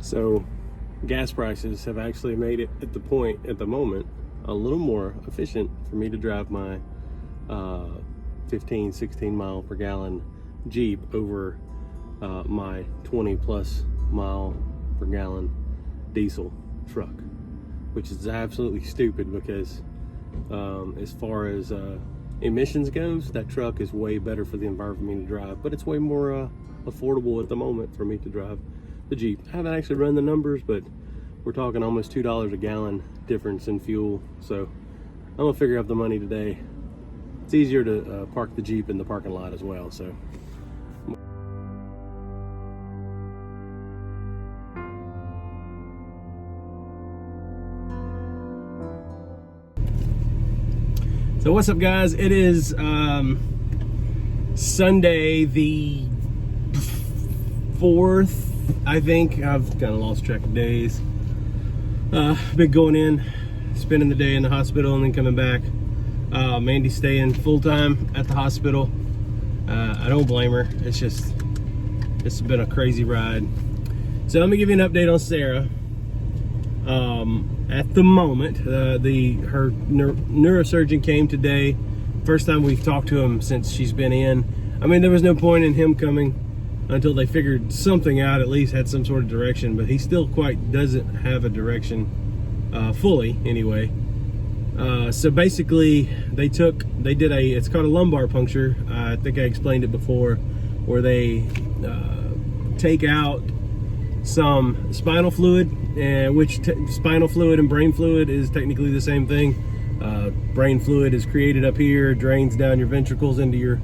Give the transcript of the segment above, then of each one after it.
So gas prices have actually made it at the moment a little more efficient for me to drive my 15-16 mile per gallon Jeep over my 20+ mile per gallon diesel truck, which is absolutely stupid because as far as emissions goes, that truck is way better for the environment for me to drive, but it's way more affordable at the moment for me to drive the Jeep. I haven't actually run the numbers, but we're talking almost $2 a gallon difference in fuel, so I'm gonna figure out the money today. It's easier to park the Jeep in the parking lot as well, so. So what's up, guys? It is Sunday the 4th, I think. I've kind of lost track of days. Been going in, spending the day in the hospital and then coming back. Mandy's staying full-time at the hospital. I don't blame her. It's been a crazy ride. So let me give you an update on Sarah. At the moment, her neurosurgeon came today. First time we've talked to him since she's been in. I mean, there was no point in him coming until they figured something out, at least had some sort of direction, but he still quite doesn't have a direction fully anyway. So basically it's called a lumbar puncture. I think I explained it before, where they take out some spinal fluid, which spinal fluid and brain fluid is technically the same thing. Brain fluid is created up here, drains down your ventricles into your,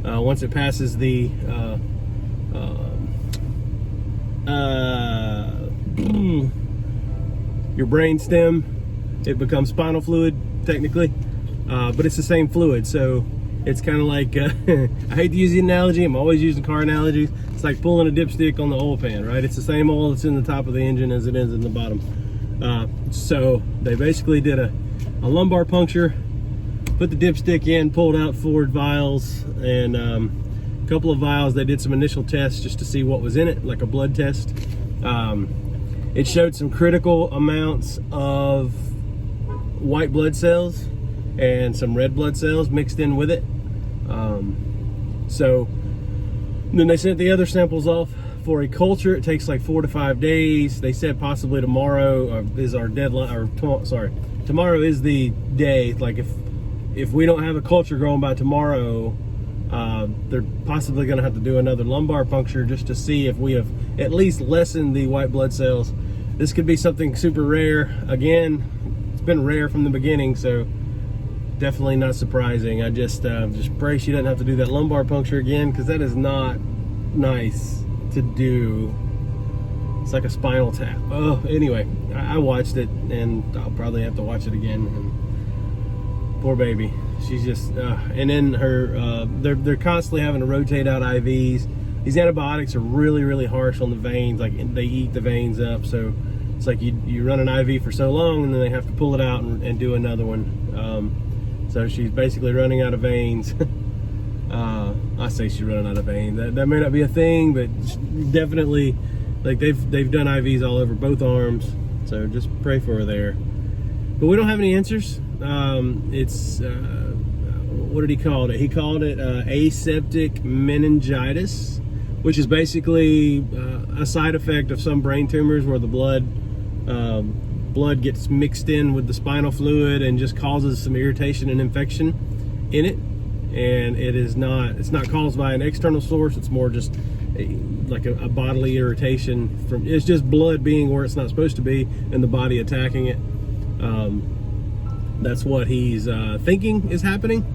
once it passes the your brain stem, it becomes spinal fluid technically, but it's the same fluid. So it's kind of like, I hate to use the analogy, I'm always using car analogies. It's like pulling a dipstick on the oil pan, right? It's the same oil that's in the top of the engine as it is in the bottom. So they basically did a lumbar puncture, put the dipstick in, pulled out 4 vials, and a couple of vials. They did some initial tests just to see what was in it, like a blood test. It showed some critical amounts of white blood cells and some red blood cells mixed in with it. So then they sent the other samples off for a culture. It takes like 4 to 5 days. They said possibly tomorrow is our deadline, or tomorrow is the day. Like if we don't have a culture going by tomorrow, they're possibly going to have to do another lumbar puncture just to see if we have at least lessened the white blood cells. This could be something super rare. Again, it's been rare from the beginning, so definitely not surprising. I just pray she doesn't have to do that lumbar puncture again, because that is not nice to do. It's like a spinal tap. Oh, anyway, I watched it, and I'll probably have to watch it again. And poor baby, she's just and then her they're constantly having to rotate out IVs. These antibiotics are really, really harsh on the veins. Like, they eat the veins up. So it's like you run an IV for so long, and then they have to pull it out and do another one. So she's basically running out of veins. I say she's running out of veins. That may not be a thing, but definitely, like, they've done IVs all over both arms. So just pray for her there. But we don't have any answers. It's what did he call it? He called it aseptic meningitis, which is basically a side effect of some brain tumors where the blood gets mixed in with the spinal fluid and just causes some irritation and infection in it. And it's not caused by an external source. It's more just like a bodily irritation it's just blood being where it's not supposed to be and the body attacking it. That's what he's thinking is happening.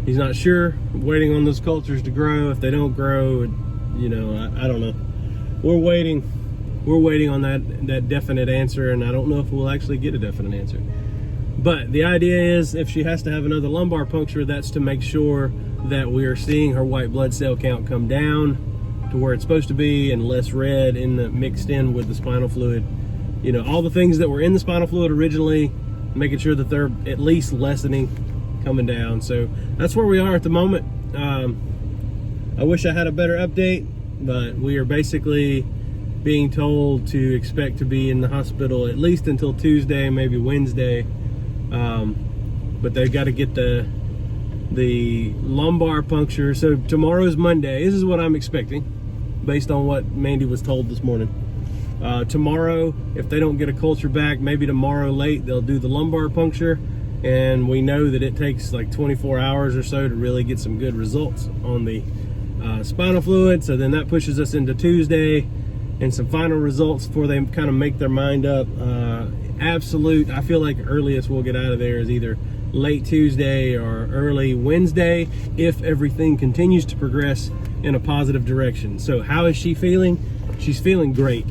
He's not sure. Waiting on those cultures to grow. If they don't grow, you know, I don't know. We're waiting on that definite answer, and I don't know if we'll actually get a definite answer. But the idea is, if she has to have another lumbar puncture, that's to make sure that we are seeing her white blood cell count come down to where it's supposed to be, and less red mixed in with the spinal fluid. You know, all the things that were in the spinal fluid originally, making sure that they're at least lessening, coming down. So that's where we are at the moment. I wish I had a better update, but we are basically being told to expect to be in the hospital at least until Tuesday, maybe Wednesday. But they've got to get the lumbar puncture. So tomorrow's Monday. This is what I'm expecting based on what Mandy was told this morning. Tomorrow, if they don't get a culture back, maybe tomorrow late, they'll do the lumbar puncture. And we know that it takes like 24 hours or so to really get some good results on the spinal fluid. So then that pushes us into Tuesday and some final results before they kind of make their mind up. Absolute, I feel like earliest we'll get out of there is either late Tuesday or early Wednesday if everything continues to progress in a positive direction. So how is she feeling? She's feeling great.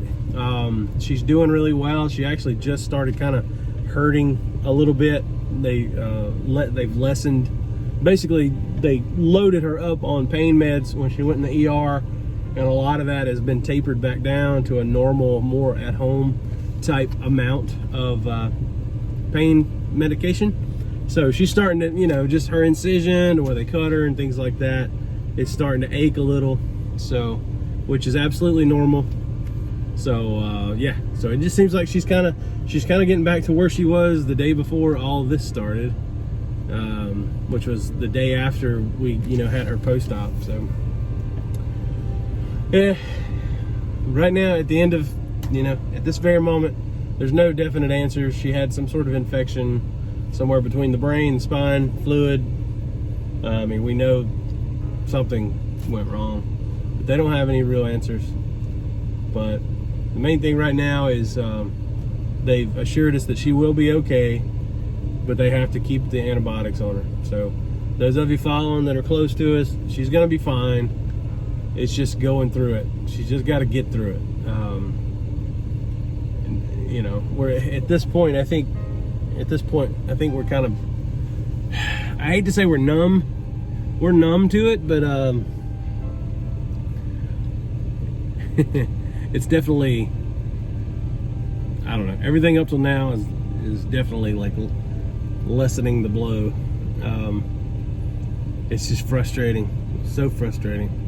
She's doing really well. She actually just started kind of hurting a little bit. They've lessened, basically they loaded her up on pain meds when she went in the ER, and a lot of that has been tapered back down to a normal, more at home type amount of pain medication. So she's starting to, you know, just her incision where they cut her and things like that, it's starting to ache a little, so, which is absolutely normal. So yeah, so it just seems like she's kind of getting back to where she was the day before all of this started, which was the day after we, you know, had her post-op. So yeah, right now at the end of, you know, at this very moment, there's no definite answers. She had some sort of infection somewhere between the brain and spine fluid. I mean, we know something went wrong, but they don't have any real answers. But the main thing right now is they've assured us that she will be okay, but they have to keep the antibiotics on her. So those of you following that are close to us, she's gonna be fine. It's just going through it. She's just got to get through it. And, you know, we're at this point. I think we're kind of. I hate to say we're numb. We're numb to it, but it's definitely. I don't know. Everything up till now is definitely like lessening the blow. It's just frustrating. So frustrating.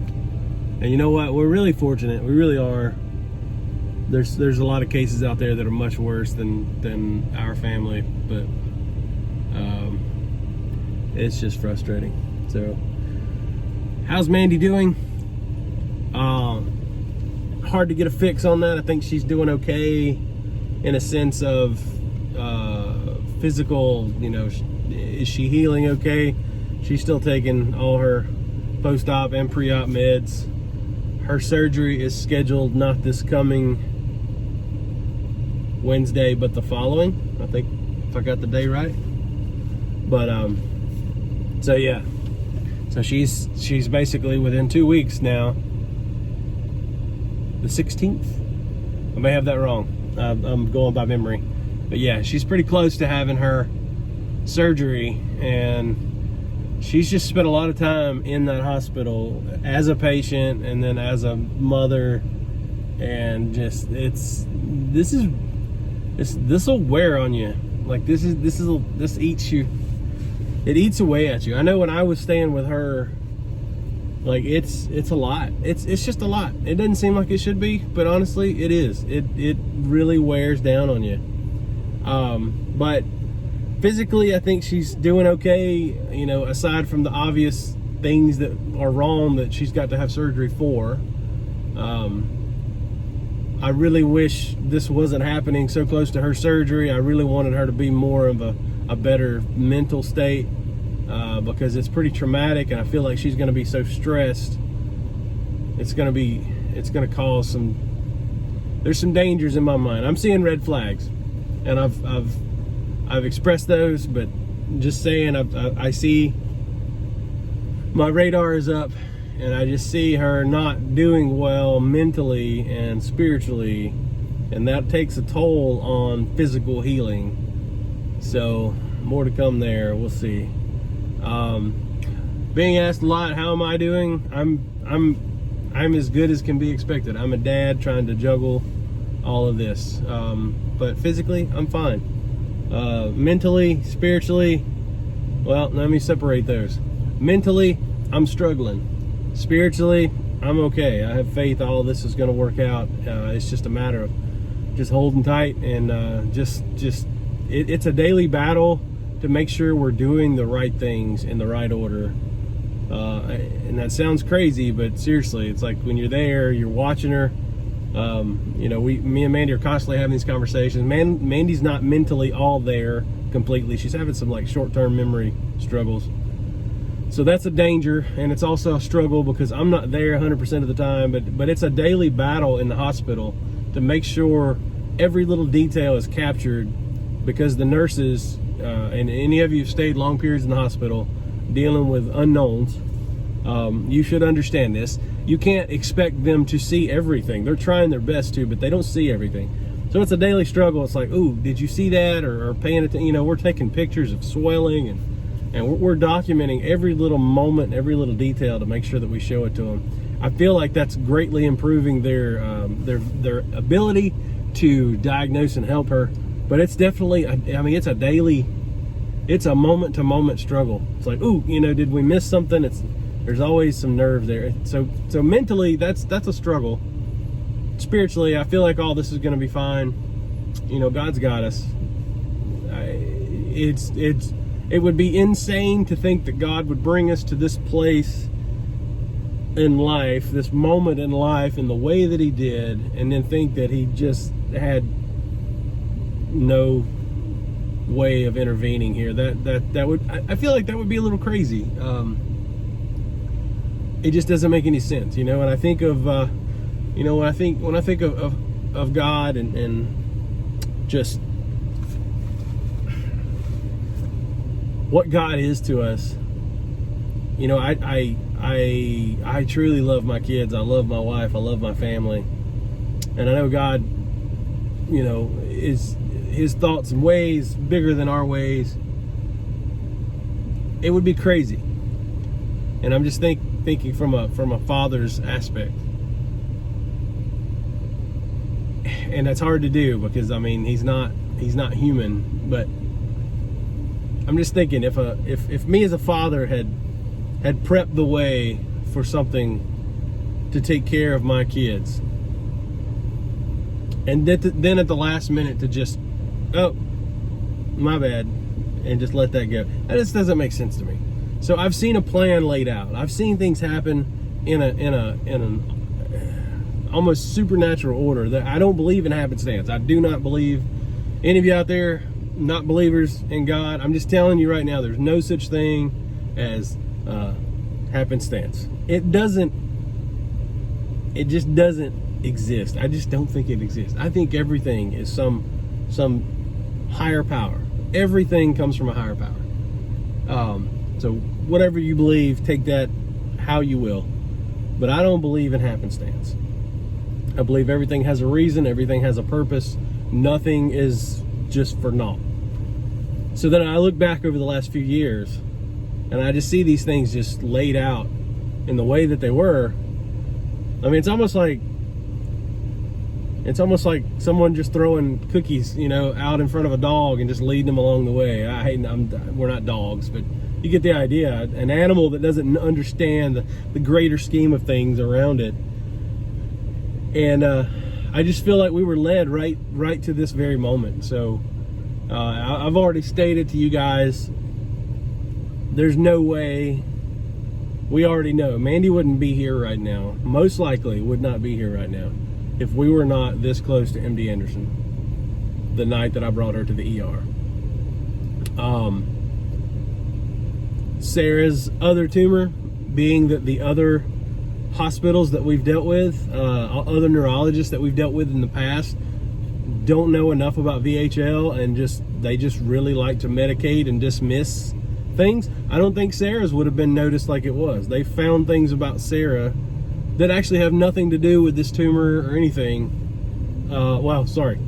And you know what? We're really fortunate. We really are. There's a lot of cases out there that are much worse than our family, but it's just frustrating. So, how's Mandy doing? Hard to get a fix on that. I think she's doing okay in a sense of physical. You know, is she healing okay? She's still taking all her post-op and pre-op meds. Her surgery is scheduled not this coming Wednesday, but the following. I think, if I got the day right. But so yeah, so she's basically within 2 weeks now. The 16th. I may have that wrong. I'm going by memory, but yeah, she's pretty close to having her surgery, and she's just spent a lot of time in that hospital as a patient and then as a mother, and just this will wear on you. Like this eats you. It eats away at you. I know when I was staying with her, like it's a lot. It's just a lot. It doesn't seem like it should be, but honestly, it is. It really wears down on you. But physically, I think she's doing okay, you know, aside from the obvious things that are wrong that she's got to have surgery for. I really wish this wasn't happening so close to her surgery. I really wanted her to be more of a better mental state, because it's pretty traumatic, and I feel like she's going to be so stressed. It's going to cause there's some dangers in my mind. I'm seeing red flags, and I've expressed those, but just saying, I see my radar is up, and I just see her not doing well mentally and spiritually, and that takes a toll on physical healing. So more to come there. We'll see. Being asked a lot, how am I doing? I'm as good as can be expected. I'm a dad trying to juggle all of this, but physically I'm fine. Mentally, spiritually, well, let me separate those. Mentally, I'm struggling. Spiritually, I'm okay. I have faith all this is going to work out. It's just a matter of just holding tight and it's a daily battle to make sure we're doing the right things in the right order. And that sounds crazy, but seriously, it's like when you're there, you're watching her. You know, me and Mandy are constantly having these conversations. Mandy's not mentally all there completely. She's having some like short-term memory struggles. So that's a danger, and it's also a struggle because I'm not there 100% of the time, but it's a daily battle in the hospital to make sure every little detail is captured, because the nurses, and any of you who've stayed long periods in the hospital dealing with unknowns, you should understand this. You can't expect them to see everything. They're trying their best to, but they don't see everything. So it's a daily struggle. It's like, ooh, did you see that? Or paying attention. You know, we're taking pictures of swelling, and we're documenting every little moment, every little detail to make sure that we show it to them. I feel like that's greatly improving their ability to diagnose and help her. But it's definitely, I mean, it's a daily, it's a moment-to-moment struggle. It's like, ooh, you know, did we miss something? There's always some nerve there. So mentally, that's a struggle. Spiritually, I feel like all this is going to be fine. You know, God's got us. It would be insane to think that God would bring us to this place in life, this moment in life, in the way that He did, and then think that He just had no way of intervening here. That would, I feel like that would be a little crazy. It just doesn't make any sense, you know. And I think of, you know, when I think of God and just what God is to us, you know, I truly love my kids. I love my wife. I love my family, and I know God, you know, is His thoughts and ways bigger than our ways. It would be crazy, and I'm just thinking from a father's aspect, and that's hard to do because I mean he's not human. But I'm just thinking if me as a father had prepped the way for something to take care of my kids, and then at the last minute to just, oh, my bad, and just let that go. That just doesn't make sense to me. So I've seen a plan laid out. I've seen things happen in an almost supernatural order. That I don't believe in happenstance. I do not believe. Any of you out there not believers in God, I'm just telling you right now, there's no such thing as happenstance. It just doesn't exist. I just don't think it exists. I think everything is some higher power. Everything comes from a higher power. So whatever you believe, take that how you will. But I don't believe in happenstance. I believe everything has a reason, everything has a purpose. Nothing is just for naught. So then I look back over the last few years, and I just see these things just laid out in the way that they were. I mean, it's almost like someone just throwing cookies, you know, out in front of a dog and just leading them along the way. We're not dogs, but you get the idea. An animal that doesn't understand the greater scheme of things around it. And I just feel like we were led right to this very moment. So I've already stated to you guys, there's no way. We already know Mandy wouldn't be here right now. Most likely would not be here right now if we were not this close to MD Anderson the night that I brought her to the ER. Sarah's other tumor, being that the other hospitals that we've dealt with, other neurologists that we've dealt with in the past, don't know enough about VHL, and they just really like to medicate and dismiss things. I don't think Sarah's would have been noticed like it was. They found things about Sarah that actually have nothing to do with this tumor or anything. Well, sorry.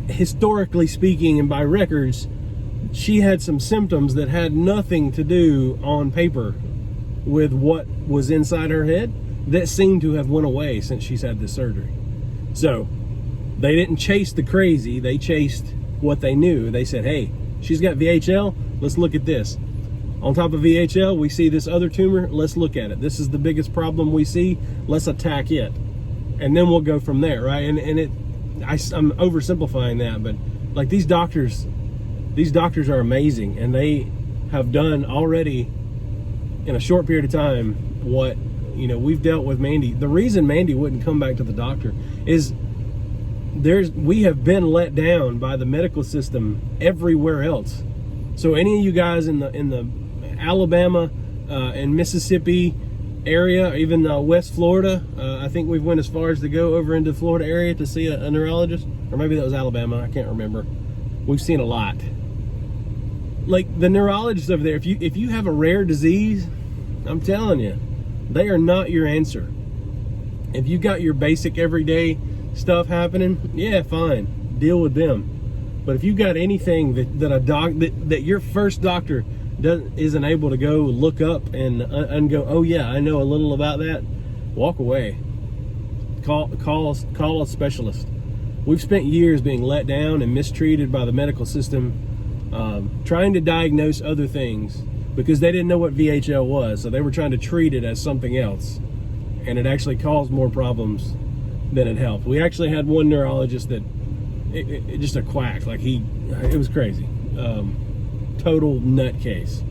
Historically speaking, and by records, she had some symptoms that had nothing to do on paper with what was inside her head that seemed to have went away since she's had this surgery. So they didn't chase the crazy, they chased what they knew. They said, hey, she's got VHL, let's look at this. On top of VHL, we see this other tumor. Let's look at it. This is the biggest problem we see. Let's attack it, and then we'll go from there, right? And I'm oversimplifying that, but like these doctors are amazing, and they have done already in a short period of time what, you know, we've dealt with Mandy. The reason Mandy wouldn't come back to the doctor is we have been let down by the medical system everywhere else. So any of you guys in the Alabama and Mississippi area, even West Florida, I think we've went as far as to go over into the Florida area to see a neurologist, or maybe that was Alabama, I can't remember. We've seen a lot. Like the neurologists over there, if you have a rare disease, I'm telling you, they are not your answer. If you got your basic everyday stuff happening, yeah, fine, deal with them. But if you got anything that your first doctor isn't able to go look up and go, oh yeah, I know a little about that, walk away. Call a specialist. We've spent years being let down and mistreated by the medical system, trying to diagnose other things because they didn't know what VHL was, so they were trying to treat it as something else, and it actually caused more problems than it helped. We actually had one neurologist that it just a quack, like it was crazy, total nutcase.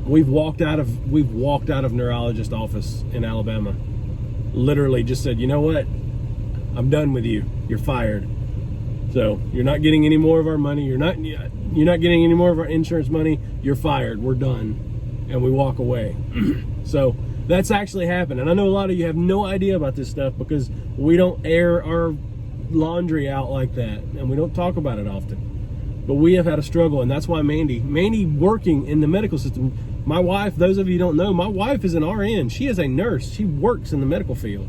We've walked out of neurologist office in Alabama, literally just said, you know what, I'm done with you, you're fired. So you're not getting any more of our money, you're not getting any more of our insurance money, you're fired, we're done. And we walk away. So that's actually happened. And I know a lot of you have no idea about this stuff because we don't air our laundry out like that, and we don't talk about it often. But we have had a struggle, and that's why Mandy working in the medical system, my wife, those of you who don't know, my wife is an RN. She is a nurse. She works in the medical field.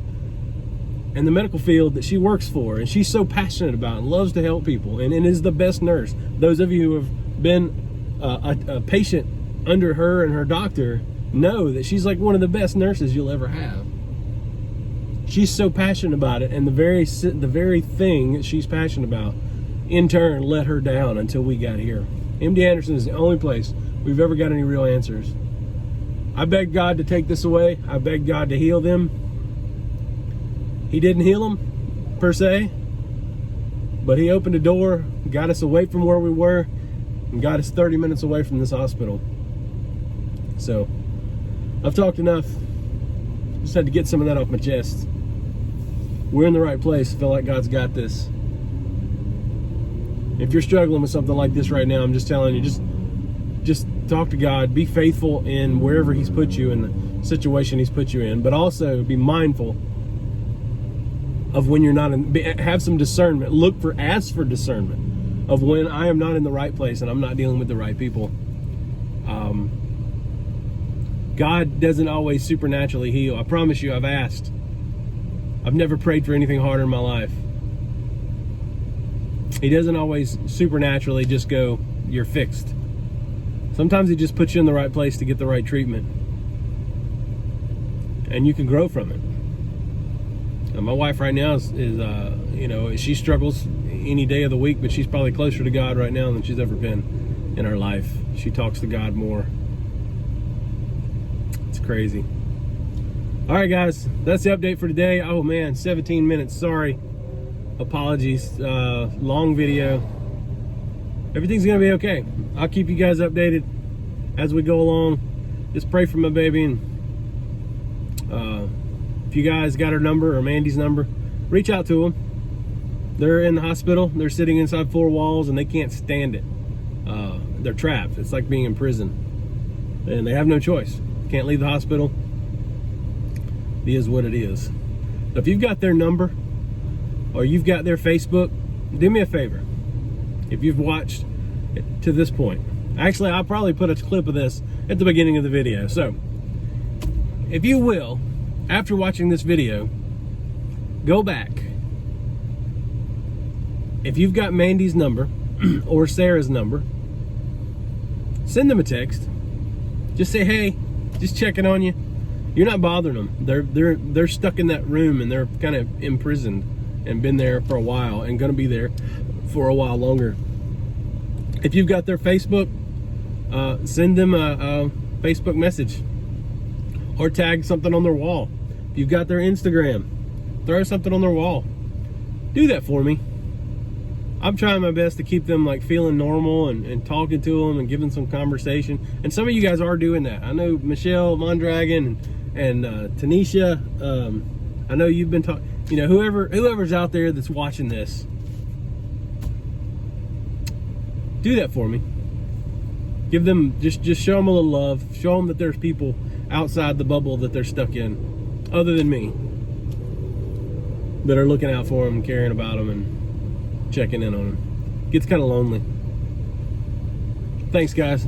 And the medical field that she works for, and she's so passionate about and loves to help people, and is the best nurse. Those of you who have been a patient under her and her doctor know that she's like one of the best nurses you'll ever have. She's so passionate about it, and the very thing that she's passionate about in turn let her down until we got here. MD Anderson is the only place we've ever got any real answers. I begged God to take this away. I begged God to heal them. He didn't heal them, per se, but he opened a door, got us away from where we were, and got us 30 minutes away from this hospital. So, I've talked enough. Just had to get some of that off my chest. We're in the right place. I feel like God's got this. If you're struggling with something like this right now, I'm just telling you, just talk to God. Be faithful in wherever He's put you, in the situation He's put you in, but also be mindful of when you're not in, have some discernment. Ask for discernment of when I am not in the right place and I'm not dealing with the right people. God doesn't always supernaturally heal. I promise you, I've asked. I've never prayed for anything harder in my life. He doesn't always supernaturally just go, you're fixed. Sometimes He just puts you in the right place to get the right treatment. And you can grow from it. My wife right now is you know, she struggles any day of the week, but she's probably closer to God right now than she's ever been in her life. She talks to God more. It's crazy. All right, guys, that's the update for today. Oh man, 17 minutes. Sorry, apologies. Long video. Everything's gonna be okay. I'll keep you guys updated as we go along. Just pray for my baby, and if you guys got her number or Mandy's number, reach out to them. They're in the hospital. They're sitting inside four walls and they can't stand it. They're trapped. It's like being in prison, and they have no choice. Can't leave the hospital. It is what it is. So if you've got their number or you've got their Facebook, do me a favor. If you've watched to this point, actually, I'll probably put a clip of this at the beginning of the video. So if you will, after watching this video, go back. If you've got Mandy's number or Sarah's number, send them a text. Just say, hey, just checking on you. You're not bothering them. They're stuck in that room and they're kind of imprisoned and been there for a while and going to be there for a while longer. If you've got their Facebook, send them a Facebook message or tag something on their wall. If you've got their Instagram, throw something on their wall. Do that for me. I'm trying my best to keep them like feeling normal and talking to them and giving some conversation. And some of you guys are doing that. I know Michelle Mondragon and Tanisha. I know you've been talking. You know, whoever's out there that's watching this, do that for me. Give them, just show them a little love. Show them that there's people outside the bubble that they're stuck in, other than me, that are looking out for them, caring about them, and checking in on them. Gets kind of lonely. Thanks, guys.